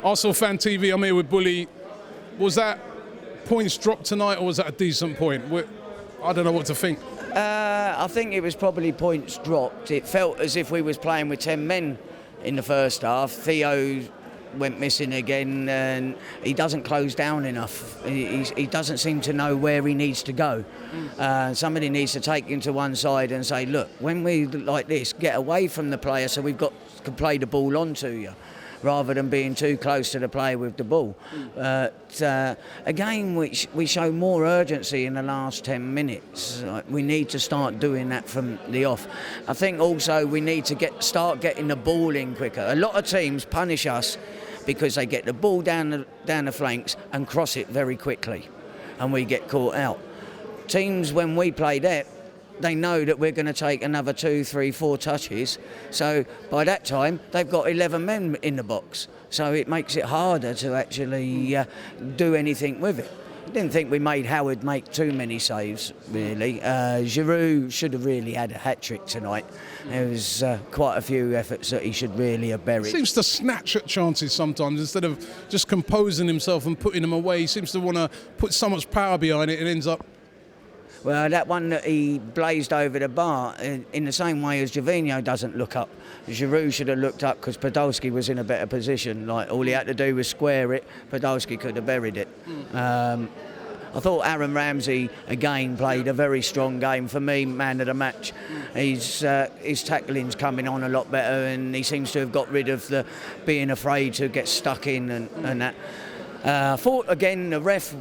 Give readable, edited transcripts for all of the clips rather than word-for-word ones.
Arsenal Fan TV, I'm here with Bully. Was that points dropped tonight, or was that a decent point? I don't know what to think. I think it was probably points dropped. It felt as if we was playing with 10 men in the first half. Theo went missing again, and he doesn't close down enough. He doesn't seem to know where he needs to go. Somebody needs to take him to one side and say, look, when we like this, get away from the player so we've got to play the ball onto you, rather than being too close to the player with the ball. Again, which we show more urgency in the last 10 minutes. We need to start doing that from the off. I think also we need to start getting the ball in quicker. A lot of teams punish us because they get the ball down the flanks and cross it very quickly, and we get caught out. Teams, when we play that, they know that we're going to take another 2, 3, 4 touches. So by that time, they've got 11 men in the box. So it makes it harder to actually do anything with it. I didn't think we made Howard make too many saves, really. Giroud should have really had a hat-trick tonight. There was quite a few efforts that he should really have buried. He seems to snatch at chances sometimes instead of just composing himself and putting them away. He seems to want to put so much power behind it and ends up... Well, that one that he blazed over the bar, in the same way as Jovino doesn't look up. Giroud should have looked up because Podolski was in a better position. Like, all he had to do was square it. Podolski could have buried it. I thought Aaron Ramsey, again, played a very strong game. For me, man of the match. His tackling's coming on a lot better, and he seems to have got rid of the being afraid to get stuck in and that. I thought, again, the ref...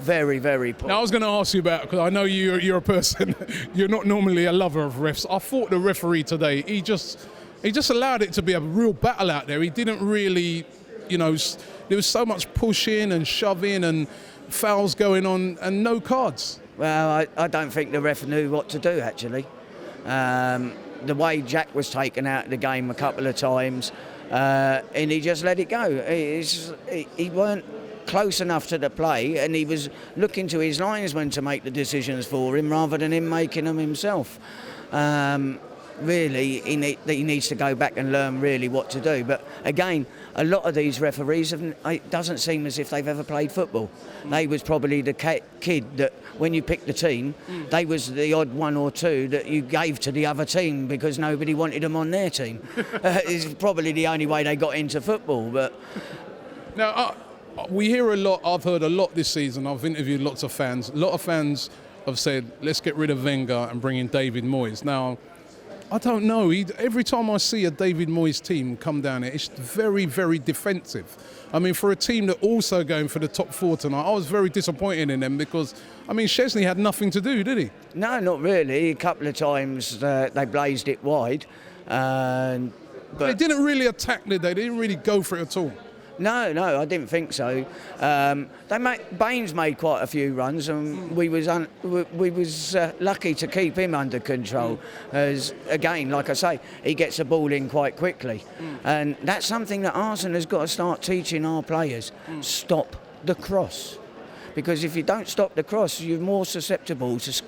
very, very poor. Now, I was going to ask you about, because I know you're a person, you're not normally a lover of refs. I thought the referee today, he just allowed it to be a real battle out there. He didn't really, there was so much pushing and shoving and fouls going on and no cards. Well, I don't think the ref knew what to do, actually. The way Jack was taken out of the game a couple of times, and he just let it go. He weren't close enough to the play, and he was looking to his linesman to make the decisions for him rather than him making them himself. Really, he needs to go back and learn really what to do. But again, a lot of these referees, it doesn't seem as if they've ever played football. They was probably the kid that when you picked the team, they was the odd one or two that you gave to the other team because nobody wanted them on their team. It's probably the only way they got into football. But now, we hear a lot, I've heard a lot this season, I've interviewed lots of fans. A lot of fans have said, let's get rid of Wenger and bring in David Moyes. Now, I don't know, every time I see a David Moyes team come down here, it's very, very defensive. I mean, for a team that also going for the top 4 tonight, I was very disappointed in them because, I mean, Szczesny had nothing to do, did he? No, not really. A couple of times they blazed it wide. But they didn't really attack, did they? They didn't really go for it at all. No, I didn't think so. Baines made quite a few runs, and we was lucky to keep him under control. As again, like I say, he gets the ball in quite quickly, and that's something that Arsenal has got to start teaching our players. Stop the cross, because if you don't stop the cross, you're more susceptible to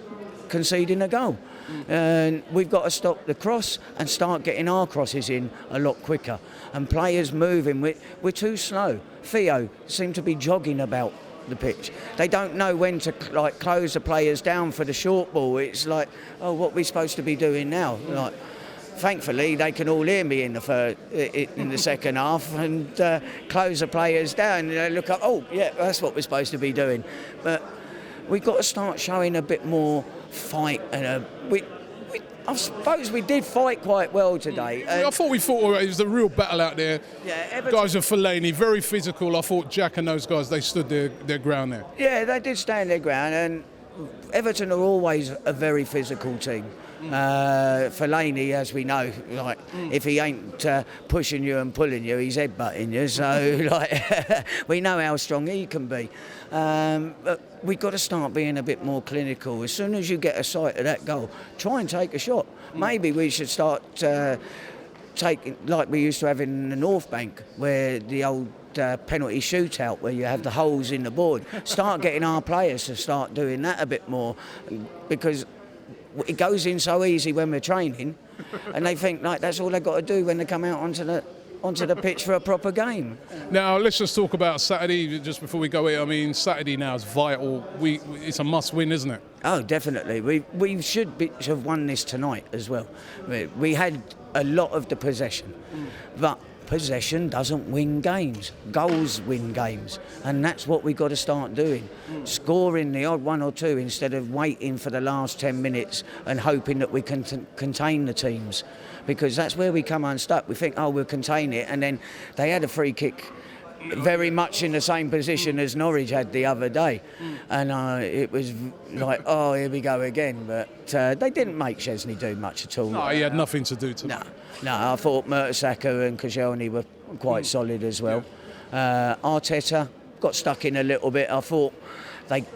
conceding a goal. And we've got to stop the cross and start getting our crosses in a lot quicker. And players moving, we're too slow. Theo seemed to be jogging about the pitch. They don't know when to close the players down for the short ball. It's like, oh, what are we supposed to be doing now? Like, thankfully, they can all hear me in the second half and close the players down. And they look up, oh, yeah, that's what we're supposed to be doing. But we've got to start showing a bit more fight, and I suppose we did fight quite well today. I thought it was a real battle out there. Yeah, Everton, guys of Fellaini, very physical. I thought Jack and those guys, they stood their ground there. Yeah, they did stand their ground, and Everton are always a very physical team. Fellaini, as we know, if he ain't pushing you and pulling you, he's headbutting you. So, we know how strong he can be. But we've got to start being a bit more clinical. As soon as you get a sight of that goal, try and take a shot. Maybe we should start taking, like we used to have in the North Bank, where the old penalty shootout, where you have the holes in the board. Start getting our players to start doing that a bit more, because it goes in so easy when we're training, and they think that's all they've got to do when they come out onto onto the pitch for a proper game. Now, let's just talk about Saturday, just before we go in. I mean, Saturday now is vital. It's a must-win, isn't it? Oh, definitely. We should have won this tonight as well. We had a lot of the possession, but possession doesn't win games. Goals win games, and that's what we've got to start doing. Scoring the odd one or two instead of waiting for the last 10 minutes and hoping that we can contain the teams, because that's where we come unstuck. We think, oh, we'll contain it, and then they had a free kick very much in the same position as Norwich had the other day, and it was like, oh, here we go again. But they didn't make Chesney do much at all. No, he had nothing to do tonight. No, I thought Mertesacker and Koscielny were quite solid as well. Arteta got stuck in a little bit. I thought they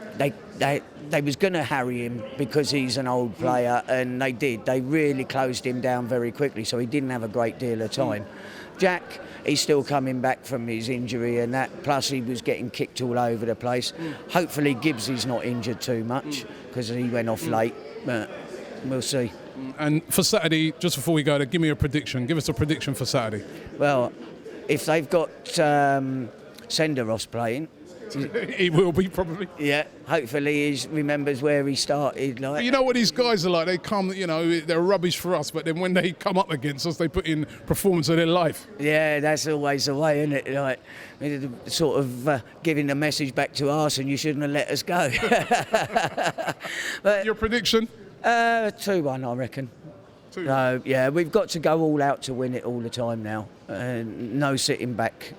was going to harry him because he's an old player, and they did. They really closed him down very quickly, so he didn't have a great deal of time. Jack, he's still coming back from his injury and that, plus he was getting kicked all over the place. Hopefully Gibbs is not injured too much, because he went off late, but we'll see. And for Saturday, just before we go there, give me a prediction. Give us a prediction for Saturday. Well, if they've got Senderos playing, He will be, probably. yeah, hopefully he remembers where he started. Like, You know what these guys are like? They come, they're rubbish for us, but then when they come up against us, they put in performance of their life. yeah, that's always the way, isn't it? Like, sort of giving the message back to us, and you shouldn't have let us go. But Your prediction? 2-1, I reckon. 2-1. Yeah, we've got to go all out to win it all the time now. No sitting back.